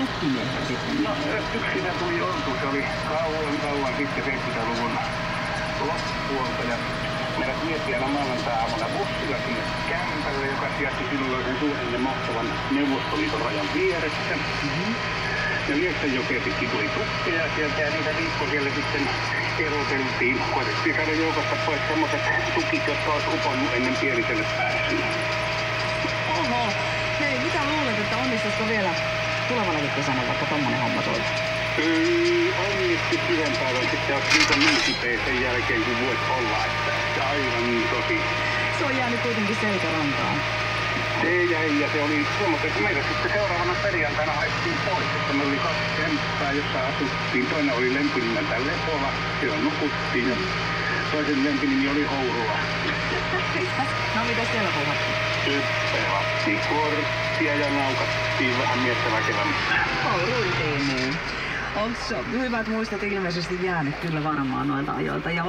kettumiehiä sitten? No yksi siinä tuli ontu, se oli kauan sitten 70-luvun loppuolta ja meidät vietiin aina maanantai-aamuna bussilla sinne kämpälle, joka sijaitsi silloin suuren ja mahtavan Neuvostoliiton rajan vieressä. Ja Lieksanjokea pitkin tuli tukkeja sieltä ja niitä viikkoja siellä sitten eroteltiin. Koitettiin saada joukosta pois semmoset tukit, jotka olisi uponnut ennen Pieliselle pääsyä. Oho, hei, mitä luulet, että onnistuisiko vielä tulevanakin kesänä vaikka tommonen homma toimi? Onnistu yhden päivän sitten, jos viikon niin kipeä sen jälkeen kun voit olla, että aivan niin tosi. Se on jäänyt kuitenkin selkärantaan. Se jäi ja se oli semmoista, että meitä sitten seuraavana perjantaina haettiin pois, että me oli 2 kämppää, jossa asuttiin. Toinen oli lempinimeltä Lepola, siellä nukuttiin ja toisen lempinimi oli Hourula. No mitä siellä puhuttiin? Pelattiin korttia ja naukattiin vähän miestä väkevämmin. Houruiltiin niin. Onks hyvät muistot ilmeisesti jäänyt kyllä varmaan noilta ajoilta? Ja